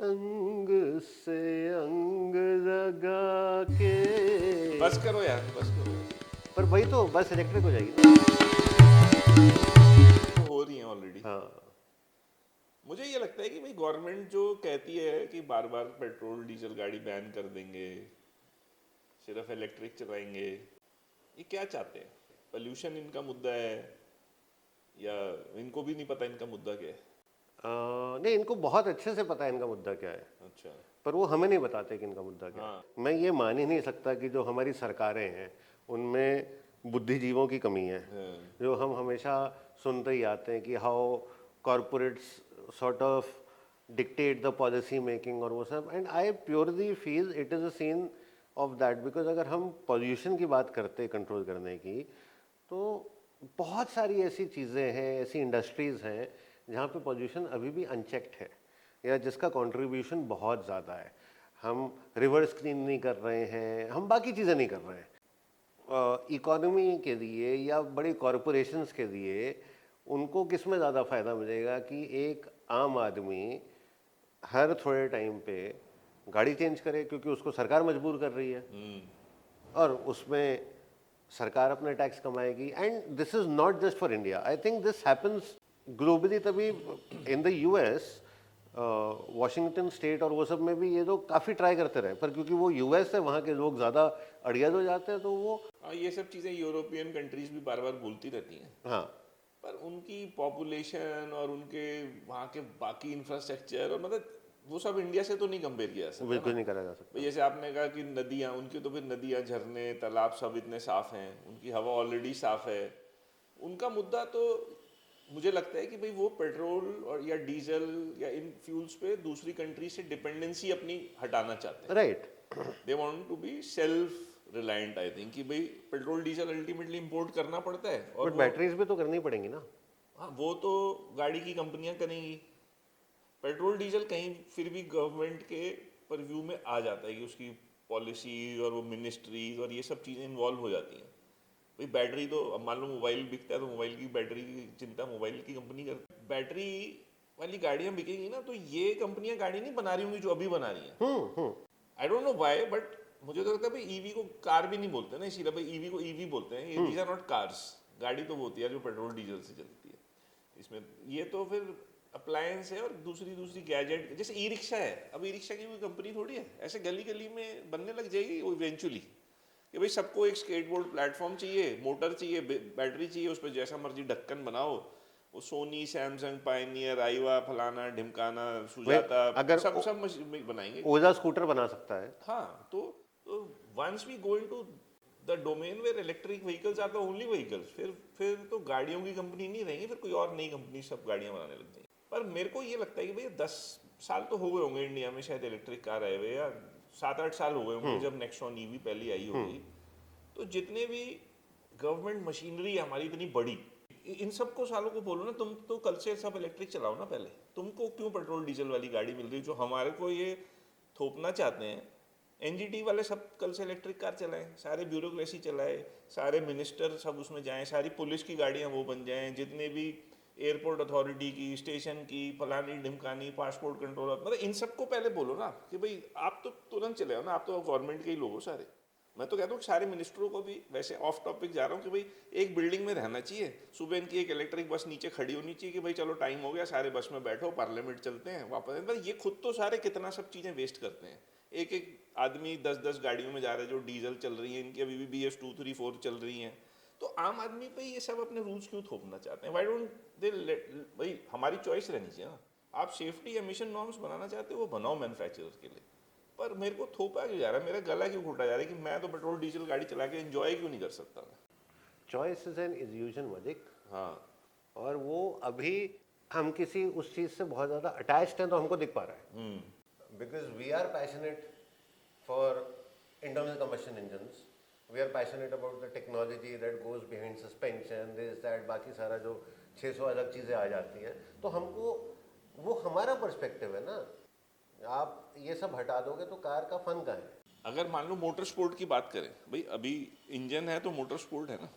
अंग से अंग लगा के। बस करो यार, बस करो यार। पर वही तो बस इलेक्ट्रिक हो जाएगी ना। तो हो रही है ऑलरेडी। हाँ। मुझे ये लगता है कि भाई गवर्नमेंट जो कहती है कि बार बार पेट्रोल डीजल गाड़ी बैन कर देंगे, सिर्फ इलेक्ट्रिक चलाएंगे, ये क्या चाहते हैं? पोल्यूशन इनका मुद्दा है या इनको भी नहीं पता इनका मुद्दा क्या है? नहीं, इनको बहुत अच्छे से पता है इनका मुद्दा क्या है, अच्छा। पर वो हमें नहीं बताते कि इनका मुद्दा क्या हाँ। है। मैं ये मान ही नहीं सकता कि जो हमारी सरकारें हैं उनमें बुद्धिजीवों की कमी है। हाँ। जो हम हमेशा सुनते ही आते हैं कि how corporates sort of dictate the policy making और वो सब, and I purely feel it is a scene of that. Because अगर हम पॉल्यूशन की बात करते कंट्रोल करने की, तो बहुत सारी ऐसी चीज़ें हैं, ऐसी इंडस्ट्रीज़ हैं जहाँ पे पॉल्यूशन अभी भी अनचेक्ड है या जिसका कंट्रीब्यूशन बहुत ज़्यादा है। हम रिवर्स क्लीन नहीं कर रहे हैं, हम बाकी चीज़ें नहीं कर रहे हैं। इकोनॉमी के लिए या बड़ी कॉरपोरेशंस के लिए उनको किस में ज़्यादा फ़ायदा मिलेगा कि एक आम आदमी हर थोड़े टाइम पे गाड़ी चेंज करे, क्योंकि उसको सरकार मजबूर कर रही है और उसमें सरकार अपने टैक्स कमाएगी। And this is not just for India, I think this happens globally. तभी in the US, Washington state और वो सब में भी ये लोग काफ़ी ट्राई करते रहे, पर क्योंकि वो यूएस है, वहाँ के लोग ज़्यादा अड़ियल हो जाते हैं, तो वो हाँ, ये सब चीज़ें यूरोपियन कंट्रीज भी बार बार बोलती रहती हैं, हाँ। पर उनकी पॉपुलेशन और उनके वहाँ के बाकी इंफ्रास्ट्रक्चर और मतलब वो सब इंडिया से तो नहीं कंपेयर किया जा सकता बिल्कुल ना। नहीं करा जा सकता। भाई जैसे आपने कहा कि नदियाँ, उनकी तो फिर नदियाँ, झरने, तालाब सब इतने साफ हैं, उनकी हवा ऑलरेडी साफ है। उनका मुद्दा तो मुझे लगता है कि भाई वो पेट्रोल और या डीजल या इन फ्यूल्स पे दूसरी कंट्री से डिपेंडेंसी अपनी हटाना चाहते हैं। Right. They want to be self reliant, I think, कि भाई पेट्रोल डीजल अल्टीमेटली इंपोर्ट करना पड़ता है और बट वो, बैटरीज भी तो करनी पड़ेंगी ना। हाँ वो तो गाड़ी की कंपनियां करेंगी। पेट्रोल डीजल कहीं फिर भी गवर्नमेंट के परव्यू में आ जाता है कि उसकी पॉलिसी और वो मिनिस्ट्रीज और ये सब चीज़ें इन्वॉल्व हो जाती हैं। भाई बैटरी तो, अब मान लो मोबाइल बिकता है तो मोबाइल की बैटरी की चिंता मोबाइल की कंपनी करती है। बैटरी वाली गाड़ियां बिकेंगी ना, तो ये कंपनियां गाड़ी नहीं बना रही होंगी जो अभी बना रही हैं। Hmm. I don't know why, but मुझे तो लगता है भाई ईवी को कार भी नहीं बोलते ना, इसीलिए भाई ईवी को ईवी बोलते हैं। ये दीज आर नॉट कार्स। गाड़ी तो वो होती है जो पेट्रोल डीजल से चलती है। इसमें ये तो फिर अप्लायंस है और दूसरी दूसरी गैजेट, जैसे ई रिक्शा है। अब ई रिक्शा की कोई कंपनी थोड़ी है, ऐसे गली गली में बनने लग जाएगी वो इवेंचुअली कि भाई सबको एक स्केटबोर्ड प्लेटफॉर्म चाहिए, मोटर चाहिए, बैटरी चाहिए, उस पर जैसा मर्जी ढक्कन बनाओ। वो सोनी, सैमसंग, पायनियर, आईवा, फलाना ढिमकाना, वे सुजाता, अगर सब बनाएंगे। ओला स्कूटर बना सकता है। हाँ, तो once we go into the domain where electric vehicles are the only vehicles, फिर तो गाड़ियों की कंपनी नहीं रहेंगी, फिर कोई और नई कंपनी सब गाड़ियां बनाने लग जाएंगी। पर मेरे को ये लगता है कि भैया 10 साल तो हो गए होंगे इंडिया में शायद इलेक्ट्रिक कार आए हुए, या 7-8 साल हो गए होंगे जब नेक्सॉन ईवी पहली आई होगी। तो जितने भी गवर्नमेंट मशीनरी है हमारी इतनी बड़ी, इन सबको सालों को बोलो ना, तुम तो कल से सब इलेक्ट्रिक चलाओ ना। पहले तुमको क्यों पेट्रोल डीजल वाली गाड़ी मिल रही है जो हमारे को ये थोपना चाहते हैं? एनजीटी वाले सब कल से इलेक्ट्रिक कार चलाएं, सारे ब्यूरोक्रेसी चलाए, सारे मिनिस्टर सब उसमें जाएं, सारी पुलिस की गाड़ियां वो बन जाएं, जितने भी एयरपोर्ट अथॉरिटी की, स्टेशन की, फलानी ढिमकानी, पासपोर्ट कंट्रोलर, मतलब इन सबको पहले बोलो ना कि भाई आप तो तुरंत चले आओ ना, आप तो गवर्नमेंट के ही लोग हो सारे। मैं तो कहता हूँ सारे मिनिस्टरों को भी, वैसे ऑफ टॉपिक जा रहा हूँ, कि भाई एक बिल्डिंग में रहना चाहिए, सुबह इनकी एक इलेक्ट्रिक बस नीचे खड़ी होनी चाहिए कि भाई चलो टाइम हो गया, सारे बस में बैठो, पार्लियामेंट चलते हैं, वापस। मतलब ये खुद तो सारे कितना सब चीज़ें वेस्ट करते हैं। एक एक आदमी 10-10 गाड़ियों में जा रहे हैं जो डीजल चल रही हैं, इनकी अभी भी BS2, 3, 4 चल रही हैं। तो आम आदमी पे ये सब अपने रूल्स क्यों थोपना चाहते हैं? वाई डोंट दे लेट, भाई हमारी चॉइस रहनी चाहिए ना। आप सेफ्टी एमिशन नॉर्म्स बनाना चाहते हो, वो बनाओ मैन्युफैक्चरर्स के लिए, पर मेरे को थोपा क्यों जा रहा है? मेरा गला क्यों घोटा जा रहा है कि मैं तो पेट्रोल डीजल गाड़ी चला के एंजॉय क्यों नहीं कर सकता मैं? Choice is an illusion Malik. हाँ। और वो अभी हम किसी उस चीज़ से बहुत ज़्यादा अटैच्ड हैं तो हमको दिख पा रहा है, because we are passionate for internal combustion engines. We are passionate about the technology that goes behind suspension, this that, बाकी सारा जो 600 अलग चीज़ें आ जाती हैं, तो हमको वो हमारा पर्सपेक्टिव है ना। आप ये सब हटा दोगे तो कार का फन कहाँ है? अगर मान लो मोटर स्पोर्ट की बात करें, भाई अभी इंजन है तो मोटर स्पोर्ट है ना।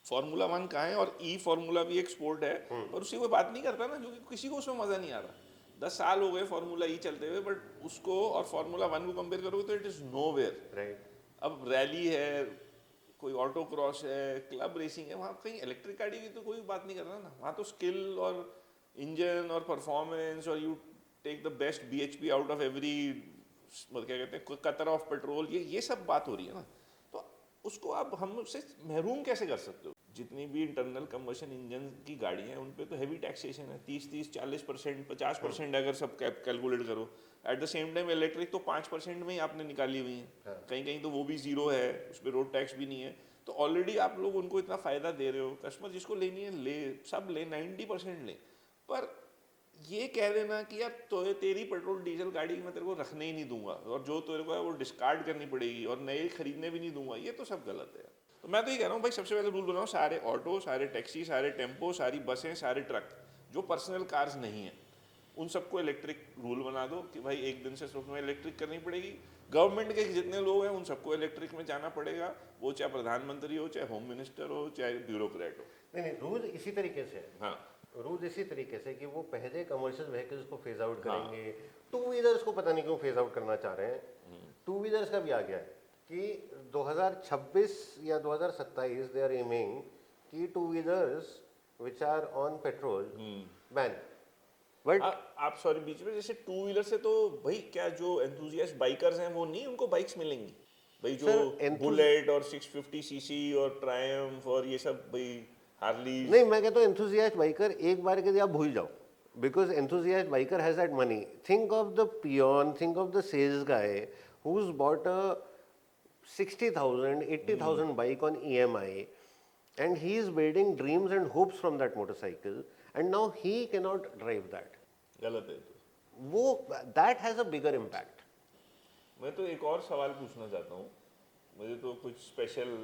फार्मूला 1 कहाँ है? और ई फार्मूला भी एक स्पोर्ट है, पर उसकी कोई बात नहीं करता ना, क्योंकि किसी को उसमें मजा नहीं आ रहा। 10 साल हो गए फार्मूला ई चलते हुए, बट उसको और फार्मूला 1 को कंपेयर करोगे तो इट इज नोवेयर। राइट। अब रैली है, कोई ऑटो क्रॉस है, क्लब रेसिंग है, वहाँ कहीं इलेक्ट्रिक गाड़ी की तो कोई बात नहीं कर रहा ना। वहाँ तो स्किल और इंजन और परफॉर्मेंस, और you take the best BHP out of every, क्या कहते हैं, कतर ऑफ पेट्रोल, ये सब बात हो रही है ना। तो उसको आप हम उससे महरूम कैसे कर सकते हो? जितनी भी इंटरनल कंबशन इंजन की गाड़ियाँ हैं उन पे तो हैवी टैक्सेशन है, 30-30, 40%, 50% अगर सब कैलकुलेट करो। At the same time electric तो 5% में ही आपने निकाली हुई है, कहीं कहीं तो वो भी जीरो है, उस पर रोड टैक्स भी नहीं है। तो ऑलरेडी आप लोग उनको इतना फायदा दे रहे हो, कस्टमर जिसको लेनी है ले, सब ले, 90% ले। पर ये कह देना कि यार तो तेरी पेट्रोल डीजल गाड़ी मैं तेरे को रखने ही नहीं दूंगा, और जो तेरे को है वो डिस्कार्ड करनी पड़ेगी, और नए खरीदने भी नहीं दूंगा, ये तो सब गलत है। तो मैं तो ये कह रहा हूँ भाई, सबसे पहले रूल बनाओ, सारे ऑटो, सारे टैक्सी, सारे टेम्पो, सारी बसें, सारे ट्रक, जो पर्सनल कार्स नहीं है, उन सबको इलेक्ट्रिक रूल बना दो कि भाई एक दिन से सिर्फ में इलेक्ट्रिक करनी पड़ेगी। गवर्नमेंट के जितने लोग हैं उन सबको इलेक्ट्रिक में जाना पड़ेगा, वो चाहे प्रधानमंत्री हो, चाहे होम मिनिस्टर हो, चाहे ब्यूरोक्रेट हो। नहीं नहीं, रूल इसी तरीके से है। हाँ, रूल इसी तरीके से कि वो पहले कमर्शियल व्हीकल्स को फेज आउट करेंगे। टू व्हीलर्स को पता नहीं क्यों फेज आउट करना चाह रहे हैं। टू व्हीलर्स का भी आ गया है कि 2026 या 2027 दे आर एमिंग कि two wheelers which are on petrol ban. But आप सॉरी बीच में, जैसे टू व्हीलर से तो भाई क्या जो एंथुजियास्ट बाइकर्स हैं वो नहीं, उनको बाइक्स मिलेंगी भाई, जो Sir, बुलेट और 650 सीसी और ट्रायम्फ और ये सब भाई, हार्ली। नहीं, मैं कहता हूँ एंथुजियास्ट बाइकर एक बार के लिए आप भूल जाओ, because enthusiast biker has that money. Think of the peon, think of the sales guy who's bought a 60,000, 80,000 bike on EMI, and he is building dreams and hopes from that motorcycle, and now he cannot drive that. गलत है तो। वो that has a bigger impact. मैं तो एक और सवाल पूछना चाहता हूँ, मुझे तो कुछ स्पेशल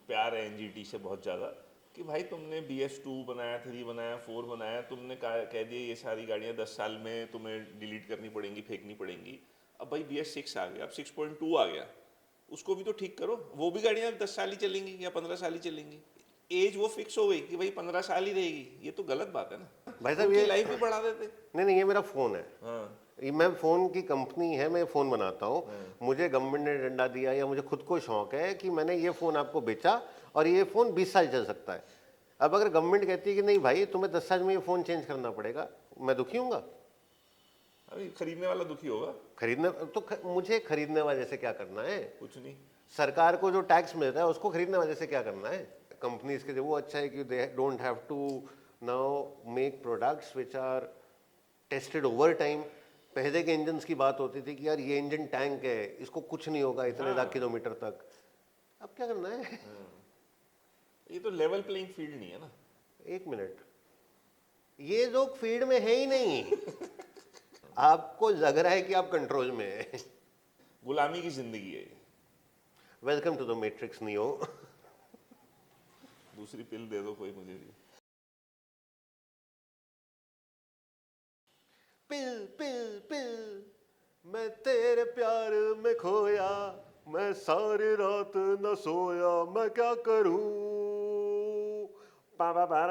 प्यार है एनजीटी से बहुत ज़्यादा, कि भाई तुमने BS2 बनाया, 3 बनाया, 4 बनाया, तुमने कह दिया ये सारी गाड़ियाँ 10 साल में तुम्हें डिलीट करनी पड़ेंगी, फेंकनी पड़ेंगी। अब भाई BS6 आ गया, अब 6.2 आ गया, उसको भी तो ठीक करो। वो भी गाड़ियाँ 10 साल ही चलेंगी या 15 साल ही चलेंगी, एज वो फिक्स हो गई कि भाई 15 साल ही रहेगी, ये तो गलत बात है ना। भाई साहब, उनकी ये लाइफ भी बढ़ा देते। नहीं नहीं, ये मेरा फ़ोन है। हाँ, ये मैं फ़ोन की कंपनी है, मैं फ़ोन बनाता हूँ। मुझे गवर्नमेंट ने डंडा दिया या मुझे खुद को शौक है कि मैंने ये फ़ोन आपको बेचा और ये फ़ोन 20 साल चल सकता है। अब अगर गवर्नमेंट कहती है कि नहीं भाई तुम्हें 10 साल में ये फ़ोन चेंज करना पड़ेगा, मैं दुखी हूँगा। अभी खरीदने वाला दुखी होगा। खरीदने तो मुझे खरीदने वाले से क्या करना है? कुछ नहीं। सरकार को जो टैक्स मिल रहा है उसको खरीदने वाले से क्या करना है? कंपनीज के लिए वो अच्छा है कि they don't have to now make products which are tested over time. पहले के इंजन की बात होती थी कि यार ये इंजन टैंक है, इसको कुछ नहीं होगा इतने लाख किलोमीटर तक। अब क्या करना है? ये तो लेवल प्लेइंग फील्ड नहीं है ना। एक मिनट, ये लोग फील्ड में है ही नहीं। आपको लग रहा है कि आप कंट्रोल में है। गुलामी की जिंदगी है ये। Welcome to the Matrix Neo. दूसरी पिल दे दो कोई मुझे भी। पिल पिल पिल, मैं तेरे प्यार में खोया, मैं सारी रात न सोया, मैं क्या करूं? पा पा पा